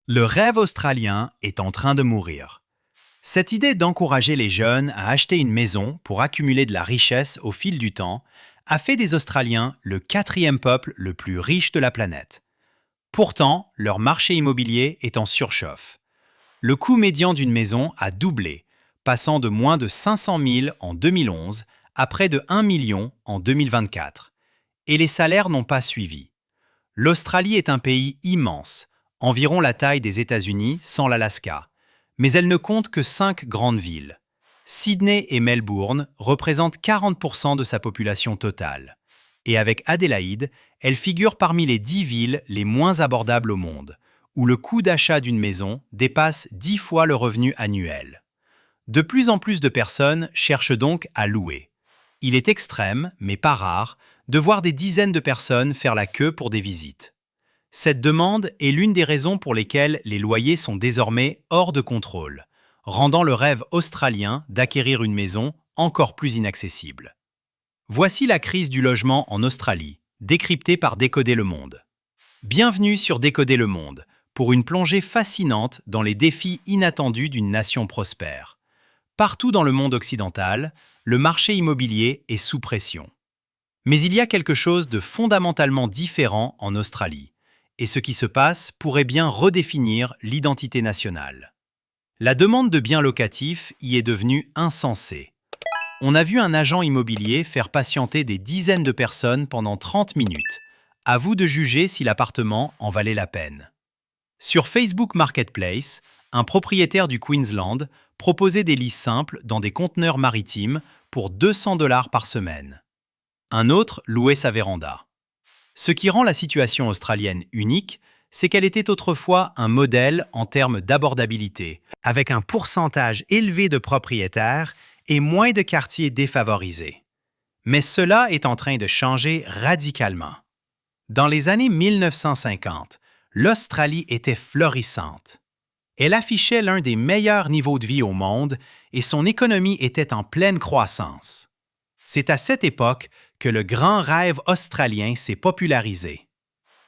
Le rêve australien est en train de mourir. Cette idée d'encourager les jeunes à acheter une maison pour accumuler de la richesse au fil du temps a fait des Australiens le quatrième peuple le plus riche de la planète. Pourtant, leur marché immobilier est en surchauffe. Le coût médian d'une maison a doublé, passant de moins de 500 000 en 2011 à près de 1 million en 2024. Et les salaires n'ont pas suivi. L'Australie est un pays immense, environ la taille des États-Unis sans l'Alaska, mais elle ne compte que 5 grandes villes. Sydney et Melbourne représentent 40% de sa population totale. Et avec Adélaïde, elle figure parmi les 10 villes les moins abordables au monde, où le coût d'achat d'une maison dépasse 10 fois le revenu annuel. De plus en plus de personnes cherchent donc à louer. Il est extrême, mais pas rare, de voir des dizaines de personnes faire la queue pour des visites. Cette demande est l'une des raisons pour lesquelles les loyers sont désormais hors de contrôle, rendant le rêve australien d'acquérir une maison encore plus inaccessible. Voici la crise du logement en Australie, décryptée par Décoder le Monde. Bienvenue sur Décoder le Monde, pour une plongée fascinante dans les défis inattendus d'une nation prospère. Partout dans le monde occidental, le marché immobilier est sous pression. Mais il y a quelque chose de fondamentalement différent en Australie, et ce qui se passe pourrait bien redéfinir l'identité nationale. La demande de biens locatifs y est devenue insensée. On a vu un agent immobilier faire patienter des dizaines de personnes pendant 30 minutes. À vous de juger si l'appartement en valait la peine. Sur Facebook Marketplace, un propriétaire du Queensland proposait des lits simples dans des conteneurs maritimes pour 200 $ par semaine. Un autre louait sa véranda. Ce qui rend la situation australienne unique, c'est qu'elle était autrefois un modèle en termes d'abordabilité, avec un pourcentage élevé de propriétaires et moins de quartiers défavorisés. Mais cela est en train de changer radicalement. Dans les années 1950, l'Australie était florissante. Elle affichait l'un des meilleurs niveaux de vie au monde et son économie était en pleine croissance. C'est à cette époque que le grand rêve australien s'est popularisé.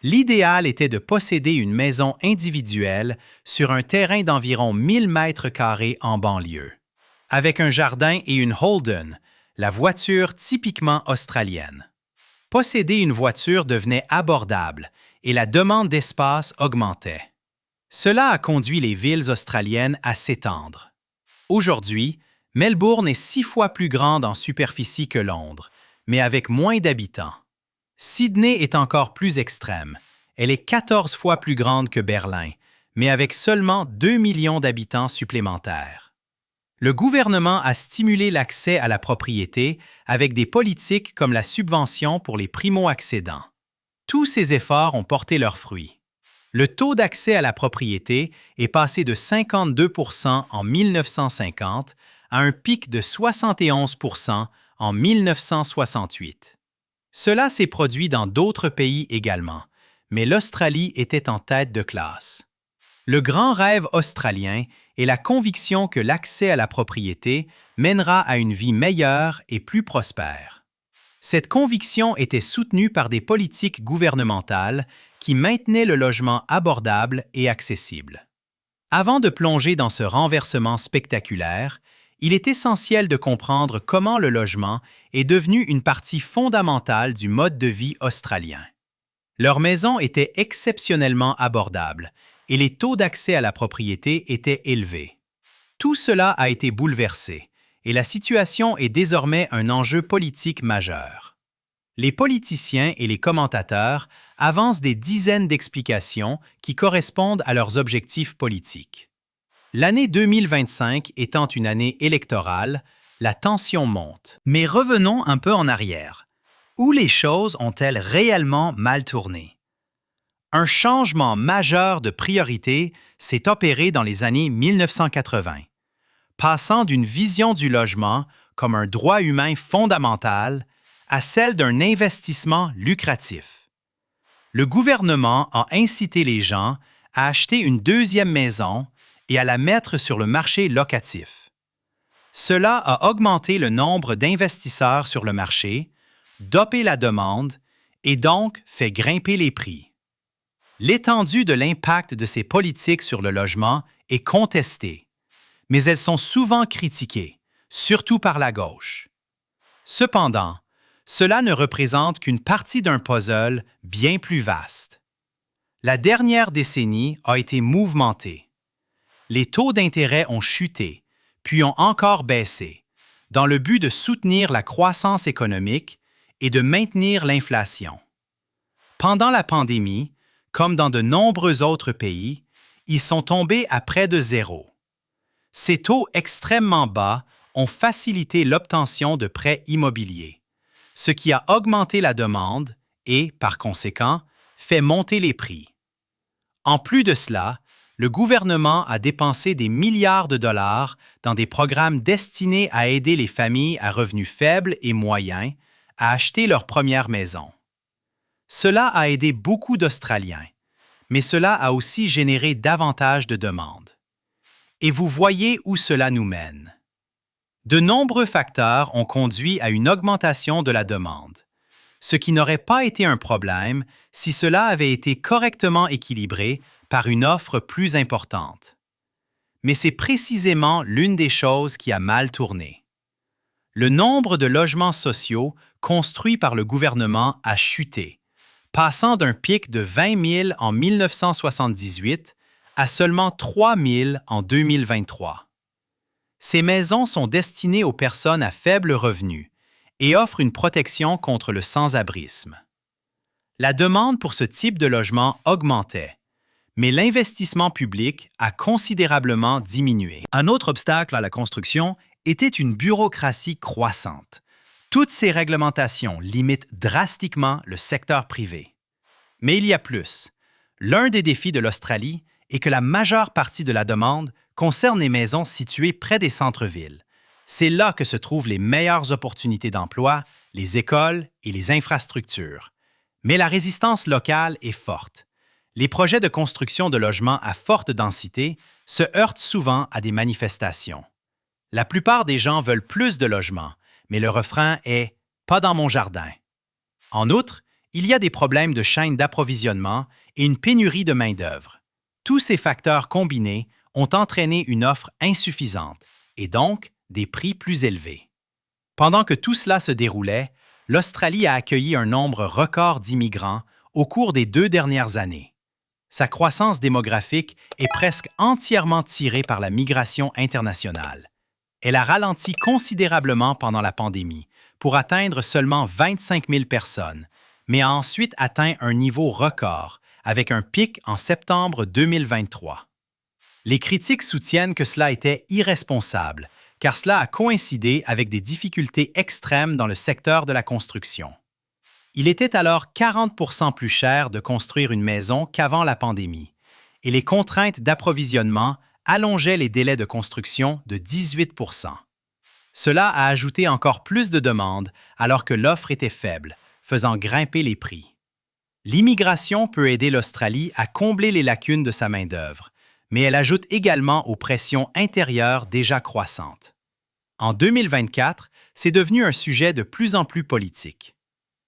L'idéal était de posséder une maison individuelle sur un terrain d'environ 1000 mètres carrés en banlieue, avec un jardin et une Holden, la voiture typiquement australienne. Posséder une voiture devenait abordable et la demande d'espace augmentait. Cela a conduit les villes australiennes à s'étendre. Aujourd'hui, Melbourne est 6 fois plus grande en superficie que Londres, mais avec moins d'habitants. Sydney est encore plus extrême. Elle est 14 fois plus grande que Berlin, mais avec seulement 2 millions d'habitants supplémentaires. Le gouvernement a stimulé l'accès à la propriété avec des politiques comme la subvention pour les primo-accédants. Tous ces efforts ont porté leurs fruits. Le taux d'accès à la propriété est passé de 52% en 1950 à un pic de 71% en 1968. Cela s'est produit dans d'autres pays également, mais l'Australie était en tête de classe. Le grand rêve australien est la conviction que l'accès à la propriété mènera à une vie meilleure et plus prospère. Cette conviction était soutenue par des politiques gouvernementales qui maintenaient le logement abordable et accessible. Avant de plonger dans ce renversement spectaculaire, il est essentiel de comprendre comment le logement est devenu une partie fondamentale du mode de vie australien. Leurs maisons étaient exceptionnellement abordables et les taux d'accès à la propriété étaient élevés. Tout cela a été bouleversé et la situation est désormais un enjeu politique majeur. Les politiciens et les commentateurs avancent des dizaines d'explications qui correspondent à leurs objectifs politiques. L'année 2025 étant une année électorale, la tension monte. Mais revenons un peu en arrière. Où les choses ont-elles réellement mal tourné? Un changement majeur de priorité s'est opéré dans les années 1980, passant d'une vision du logement comme un droit humain fondamental à celle d'un investissement lucratif. Le gouvernement a incité les gens à acheter une deuxième maison et à la mettre sur le marché locatif. Cela a augmenté le nombre d'investisseurs sur le marché, dopé la demande et donc fait grimper les prix. L'étendue de l'impact de ces politiques sur le logement est contestée, mais elles sont souvent critiquées, surtout par la gauche. Cependant, cela ne représente qu'une partie d'un puzzle bien plus vaste. La dernière décennie a été mouvementée. Les taux d'intérêt ont chuté, puis ont encore baissé, dans le but de soutenir la croissance économique et de maintenir l'inflation. Pendant la pandémie, comme dans de nombreux autres pays, ils sont tombés à près de zéro. Ces taux extrêmement bas ont facilité l'obtention de prêts immobiliers, ce qui a augmenté la demande et, par conséquent, fait monter les prix. En plus de cela, le gouvernement a dépensé des milliards de dollars dans des programmes destinés à aider les familles à revenus faibles et moyens à acheter leur première maison. Cela a aidé beaucoup d'Australiens, mais cela a aussi généré davantage de demandes. Et vous voyez où cela nous mène. De nombreux facteurs ont conduit à une augmentation de la demande, ce qui n'aurait pas été un problème si cela avait été correctement équilibré par une offre plus importante. Mais c'est précisément l'une des choses qui a mal tourné. Le nombre de logements sociaux construits par le gouvernement a chuté, passant d'un pic de 20 000 en 1978 à seulement 3 000 en 2023. Ces maisons sont destinées aux personnes à faible revenu et offrent une protection contre le sans-abrisme. La demande pour ce type de logement augmentait, mais l'investissement public a considérablement diminué. Un autre obstacle à la construction était une bureaucratie croissante. Toutes ces réglementations limitent drastiquement le secteur privé. Mais il y a plus. L'un des défis de l'Australie est que la majeure partie de la demande concerne les maisons situées près des centres-villes. C'est là que se trouvent les meilleures opportunités d'emploi, les écoles et les infrastructures. Mais la résistance locale est forte. Les projets de construction de logements à forte densité se heurtent souvent à des manifestations. La plupart des gens veulent plus de logements, mais le refrain est « pas dans mon jardin ». En outre, il y a des problèmes de chaîne d'approvisionnement et une pénurie de main-d'œuvre. Tous ces facteurs combinés ont entraîné une offre insuffisante et donc des prix plus élevés. Pendant que tout cela se déroulait, l'Australie a accueilli un nombre record d'immigrants au cours des 2 dernières années. Sa croissance démographique est presque entièrement tirée par la migration internationale. Elle a ralenti considérablement pendant la pandémie, pour atteindre seulement 25 000 personnes, mais a ensuite atteint un niveau record, avec un pic en septembre 2023. Les critiques soutiennent que cela était irresponsable, car cela a coïncidé avec des difficultés extrêmes dans le secteur de la construction. Il était alors 40 % plus cher de construire une maison qu'avant la pandémie, et les contraintes d'approvisionnement allongeaient les délais de construction de 18 %. Cela a ajouté encore plus de demandes alors que l'offre était faible, faisant grimper les prix. L'immigration peut aider l'Australie à combler les lacunes de sa main-d'œuvre, mais elle ajoute également aux pressions intérieures déjà croissantes. En 2024, c'est devenu un sujet de plus en plus politique.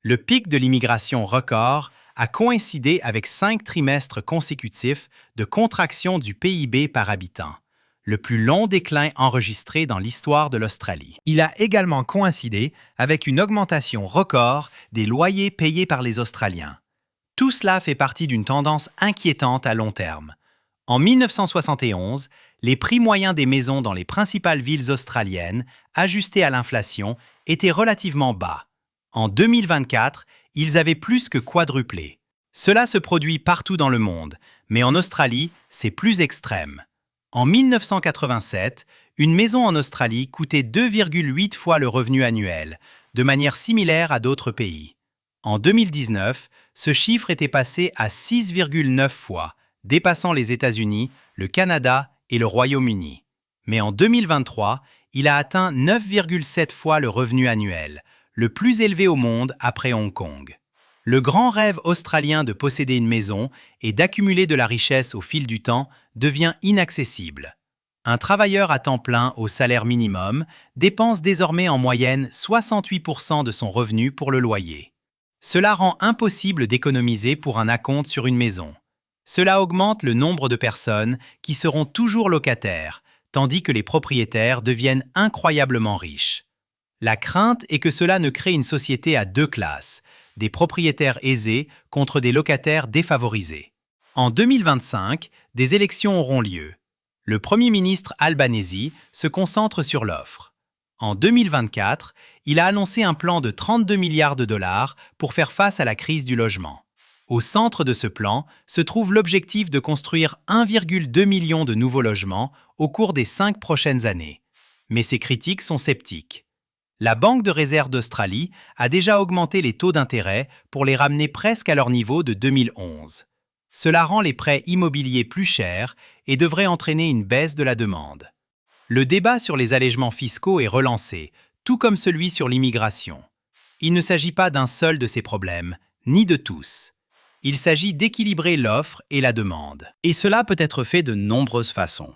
Le pic de l'immigration record a coïncidé avec 5 trimestres consécutifs de contraction du PIB par habitant, le plus long déclin enregistré dans l'histoire de l'Australie. Il a également coïncidé avec une augmentation record des loyers payés par les Australiens. Tout cela fait partie d'une tendance inquiétante à long terme. En 1971, les prix moyens des maisons dans les principales villes australiennes, ajustés à l'inflation, étaient relativement bas. En 2024, ils avaient plus que quadruplé. Cela se produit partout dans le monde, mais en Australie, c'est plus extrême. En 1987, une maison en Australie coûtait 2,8 fois le revenu annuel, de manière similaire à d'autres pays. En 2019, ce chiffre était passé à 6,9 fois, dépassant les États-Unis, le Canada et le Royaume-Uni. Mais en 2023, il a atteint 9,7 fois le revenu annuel, le plus élevé au monde après Hong Kong. Le grand rêve australien de posséder une maison et d'accumuler de la richesse au fil du temps devient inaccessible. Un travailleur à temps plein au salaire minimum dépense désormais en moyenne 68 % de son revenu pour le loyer. Cela rend impossible d'économiser pour un acompte sur une maison. Cela augmente le nombre de personnes qui seront toujours locataires, tandis que les propriétaires deviennent incroyablement riches. La crainte est que cela ne crée une société à deux classes, des propriétaires aisés contre des locataires défavorisés. En 2025, des élections auront lieu. Le Premier ministre Albanese se concentre sur l'offre. En 2024, il a annoncé un plan de 32 milliards de dollars pour faire face à la crise du logement. Au centre de ce plan se trouve l'objectif de construire 1,2 million de nouveaux logements au cours des 5 prochaines années. Mais ces critiques sont sceptiques. La Banque de réserve d'Australie a déjà augmenté les taux d'intérêt pour les ramener presque à leur niveau de 2011. Cela rend les prêts immobiliers plus chers et devrait entraîner une baisse de la demande. Le débat sur les allègements fiscaux est relancé, tout comme celui sur l'immigration. Il ne s'agit pas d'un seul de ces problèmes, ni de tous. Il s'agit d'équilibrer l'offre et la demande. Et cela peut être fait de nombreuses façons.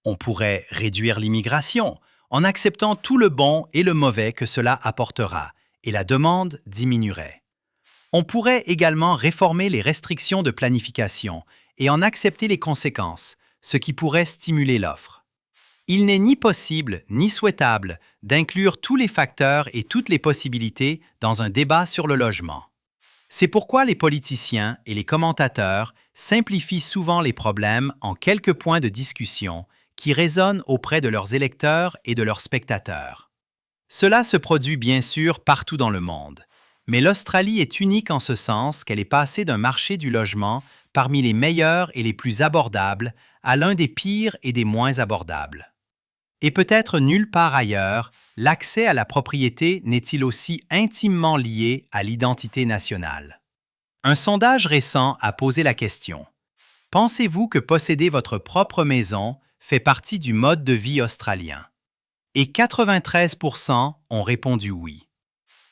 On pourrait réduire l'immigration en acceptant tout le bon et le mauvais que cela apportera, et la demande diminuerait. On pourrait également réformer les restrictions de planification et en accepter les conséquences, ce qui pourrait stimuler l'offre. Il n'est ni possible ni souhaitable d'inclure tous les facteurs et toutes les possibilités dans un débat sur le logement. C'est pourquoi les politiciens et les commentateurs simplifient souvent les problèmes en quelques points de discussion qui résonnent auprès de leurs électeurs et de leurs spectateurs. Cela se produit bien sûr partout dans le monde, mais l'Australie est unique en ce sens qu'elle est passée d'un marché du logement parmi les meilleurs et les plus abordables à l'un des pires et des moins abordables. Et peut-être nulle part ailleurs, l'accès à la propriété n'est-il aussi intimement lié à l'identité nationale. Un sondage récent a posé la question. Pensez-vous que posséder votre propre maison fait partie du mode de vie australien? Et 93% ont répondu oui.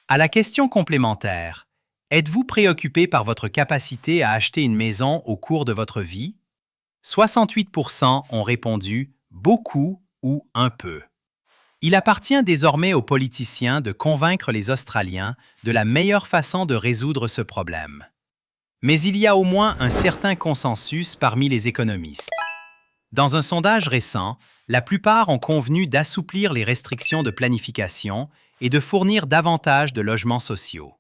À la question complémentaire, êtes-vous préoccupé par votre capacité à acheter une maison au cours de votre vie? 68% ont répondu beaucoup ou un peu. Il appartient désormais aux politiciens de convaincre les Australiens de la meilleure façon de résoudre ce problème. Mais il y a au moins un certain consensus parmi les économistes. Dans un sondage récent, la plupart ont convenu d'assouplir les restrictions de planification et de fournir davantage de logements sociaux.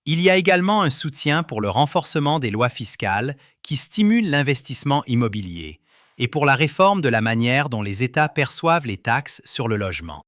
Il y a également un soutien pour le renforcement des lois fiscales qui stimulent l'investissement immobilier et pour la réforme de la manière dont les États perçoivent les taxes sur le logement.